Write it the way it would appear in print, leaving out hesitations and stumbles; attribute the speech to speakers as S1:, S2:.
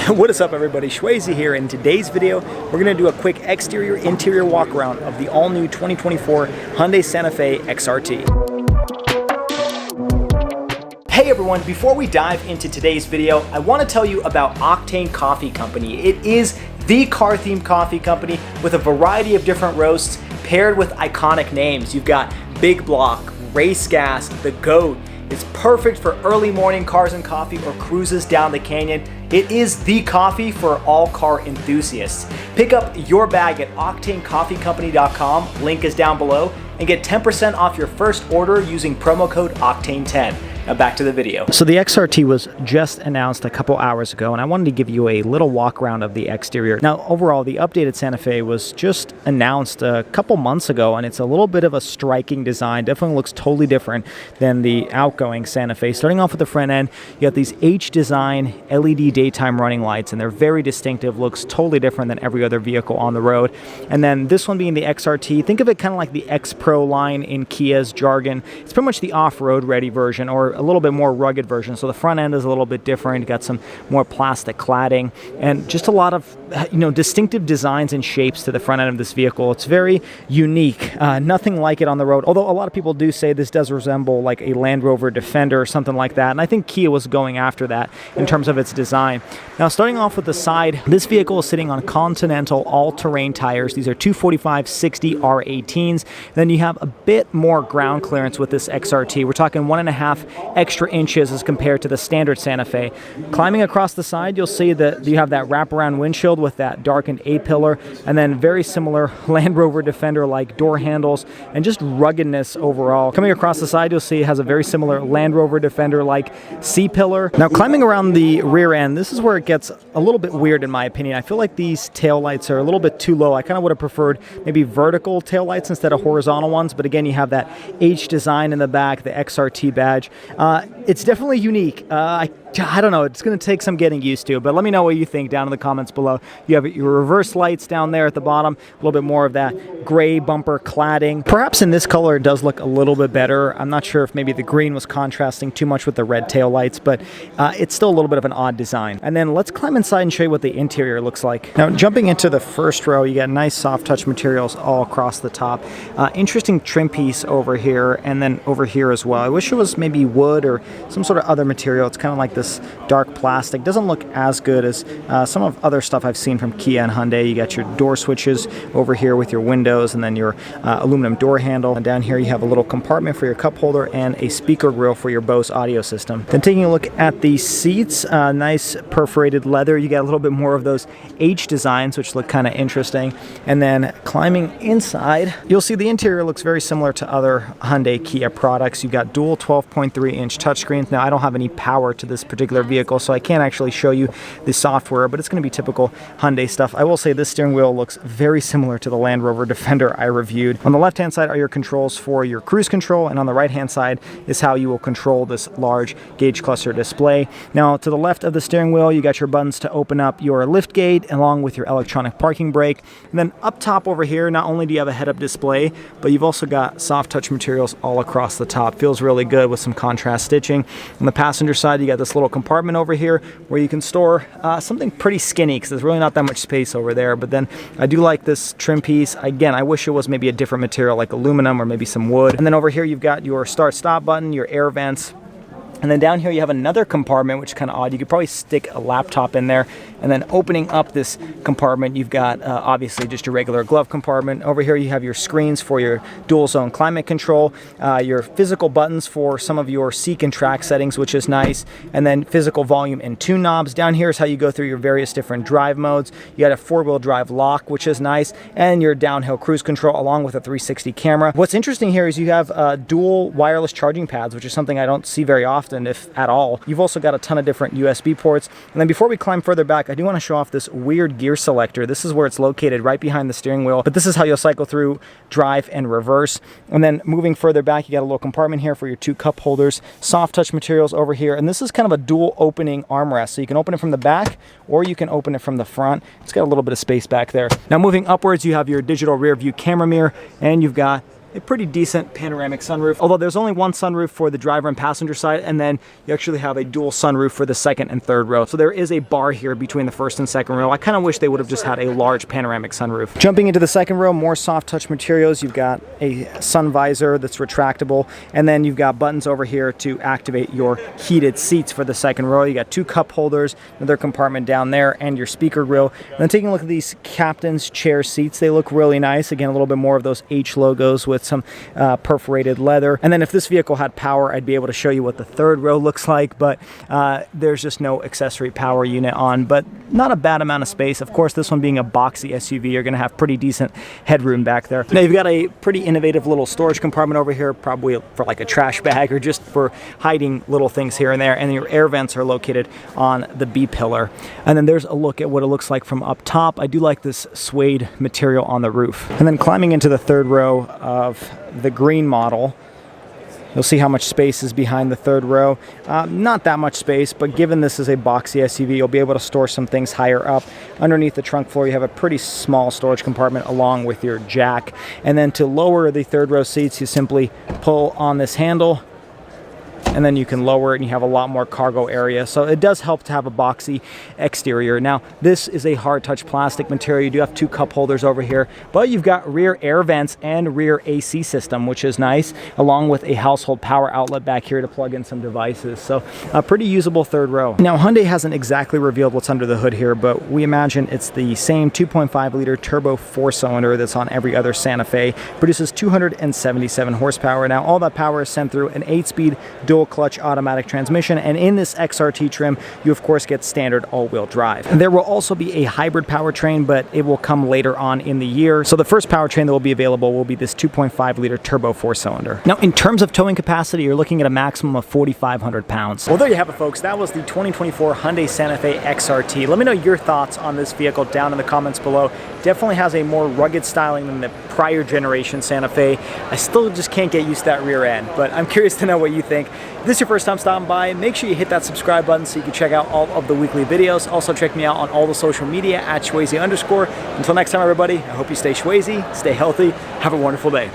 S1: What is up, everybody? Shwazy here. In today's video, we're going to do a quick exterior-interior walk around of the all-new 2024 Hyundai Santa Fe XRT. Hey everyone, before we dive into today's video, I want to tell you about Octane Coffee Company. It is the car-themed coffee company with a variety of different roasts paired with iconic names. You've got Big Block, Race Gas, The Goat. It's perfect for early morning cars and coffee or cruises down the canyon. It is the coffee for all car enthusiasts. Pick up your bag at octanecoffeecompany.com, link is down below, and get 10% off your first order using promo code OCTANE10. Now back to the video. So the XRT was just announced a couple hours ago, and I wanted to give you a little walk around of the exterior. Now overall, the updated Santa Fe was just announced a couple months ago, and it's a little bit of a striking design. Definitely looks totally different than the outgoing Santa Fe. Starting off with the front end, you got these H-design LED daytime running lights, and they're very distinctive, looks totally different than every other vehicle on the road. And then this one being the XRT, think of it kind of like the X Pro line in Kia's jargon. It's pretty much the off-road ready version, or a little bit more rugged version. So the front end is a little bit different, got some more plastic cladding, and just a lot of distinctive designs and shapes to the front end of this vehicle. It's very unique, nothing like it on the road, although a lot of people do say this does resemble like a Land Rover Defender or something like that, and I think Kia was going after that in terms of its design. Now starting off with the side, this vehicle is sitting on Continental all-terrain tires. These are 245/60 R18s. Then you have a bit more ground clearance with this XRT. We're talking 1.5 extra inches as compared to the standard Santa Fe. Climbing across the side, you'll see that you have that wraparound windshield with that darkened A-pillar, and then very similar Land Rover Defender-like door handles, and just ruggedness overall. Coming across the side, you'll see it has a very similar Land Rover Defender-like C-pillar. Now climbing around the rear end, this is where it gets a little bit weird in my opinion. I feel like these taillights are a little bit too low. I kind of would have preferred maybe vertical taillights instead of horizontal ones, but again, you have that H design in the back, the XRT badge. It's definitely unique. I don't know, it's going to take some getting used to, but let me know what you think down in the comments below. You have your reverse lights down there at the bottom, a little bit more of that gray bumper cladding. Perhaps in this color it does look a little bit better. I'm not sure if maybe the green was contrasting too much with the red tail lights, but it's still a little bit of an odd design. And then let's climb inside and show you what the interior looks like. Now jumping into the first row, you got nice soft touch materials all across the top. Interesting trim piece over here, and then over here as well. I wish it was maybe wood or some sort of other material. It's kind of like this dark plastic. Doesn't look as good as some of other stuff I've seen from Kia and Hyundai. You got your door switches over here with your windows, and then your aluminum door handle. And down here you have a little compartment for your cup holder and a speaker grill for your Bose audio system. Then taking a look at the seats, nice perforated leather. You got a little bit more of those H designs, which look kind of interesting. And then climbing inside, you'll see the interior looks very similar to other Hyundai Kia products. You've got dual 12.3-inch touchscreens. Now I don't have any power to this particular vehicle, so I can't actually show you the software, but it's going to be typical Hyundai stuff. I will say this steering wheel looks very similar to the Land Rover Defender I reviewed. On the left hand side are your controls for your cruise control, and on the right hand side is how you will control this large gauge cluster display. Now to the left of the steering wheel, you got your buttons to open up your lift gate along with your electronic parking brake. And then up top over here, not only do you have a head-up display, but you've also got soft touch materials all across the top. Feels really good with some contrast stitching. On the passenger side, you got this little compartment over here where you can store something pretty skinny, because there's really not that much space over there. But then I do like this trim piece. Again, I wish it was maybe a different material like aluminum or maybe some wood. And then over here you've got your start stop button, your air vents. And then down here you have another compartment, which is kind of odd. You could probably stick a laptop in there. And then opening up this compartment, you've got obviously just your regular glove compartment. Over here you have your screens for your dual zone climate control, your physical buttons for some of your seek and track settings, which is nice. And then physical volume and tune knobs. Down here is how you go through your various different drive modes. You got a 4-wheel drive lock, which is nice, and your downhill cruise control along with a 360 camera. What's interesting here is you have dual wireless charging pads, which is something I don't see very often, if at all. You've also got a ton of different USB ports. And then before we climb further back, I do want to show off this weird gear selector. This is where it's located, right behind the steering wheel, but this is how you'll cycle through drive and reverse. And then moving further back, you got a little compartment here for your 2 cup holders, soft touch materials over here, and this is kind of a dual opening armrest. So you can open it from the back or you can open it from the front. It's got a little bit of space back there. Now moving upwards, you have your digital rear view camera mirror, and you've got a pretty decent panoramic sunroof, although there's only one sunroof for the driver and passenger side, and then you actually have a dual sunroof for the second and third row. So there is a bar here between the first and second row. I kind of wish they would have just had a large panoramic sunroof. Jumping into the second row, more soft touch materials. You've got a sun visor that's retractable, and then you've got buttons over here to activate your heated seats for the second row. You got 2 cup holders, another compartment down there, and your speaker grill. And then taking a look at these captain's chair seats, they look really nice. Again, a little bit more of those H logos with some perforated leather. And then if this vehicle had power, I'd be able to show you what the third row looks like, but there's just no accessory power unit on, but not a bad amount of space. Of course, this one being a boxy SUV, you're gonna have pretty decent headroom back there. Now you've got a pretty innovative little storage compartment over here, probably for like a trash bag or just for hiding little things here and there, and your air vents are located on the B-pillar. And then there's a look at what it looks like from up top. I do like this suede material on the roof. And then climbing into the third row of the green model, you'll see how much space is behind the third row. Not that much space, but given this is a boxy SUV, you'll be able to store some things higher up. Underneath the trunk floor, you have a pretty small storage compartment along with your jack. And then to lower the third row seats, you simply pull on this handle, and then you can lower it and you have a lot more cargo area. So it does help to have a boxy exterior. Now, this is a hard touch plastic material. You do have 2 cup holders over here, but you've got rear air vents and rear AC system, which is nice, along with a household power outlet back here to plug in some devices. So a pretty usable third row. Now, Hyundai hasn't exactly revealed what's under the hood here, but we imagine it's the same 2.5 liter turbo 4-cylinder that's on every other Santa Fe. Produces 277 horsepower. Now, all that power is sent through an 8-speed dual clutch automatic transmission, and in this XRT trim you of course get standard all-wheel drive. And there will also be a hybrid powertrain, but it will come later on in the year. So the first powertrain that will be available will be this 2.5 liter turbo 4-cylinder. Now, in terms of towing capacity, you're looking at a maximum of 4,500 pounds. Well, there you have it, folks. That was the 2024 Hyundai Santa Fe XRT. Let me know your thoughts on this vehicle down in the comments below. Definitely has a more rugged styling than the prior generation Santa Fe. I still just can't get used to that rear end, but I'm curious to know what you think. If this is your first time stopping by, make sure you hit that subscribe button so you can check out all of the weekly videos. Also, check me out on all the social media at Shwazy_. Until next time, everybody, I hope you stay Shwazy, stay healthy, have a wonderful day.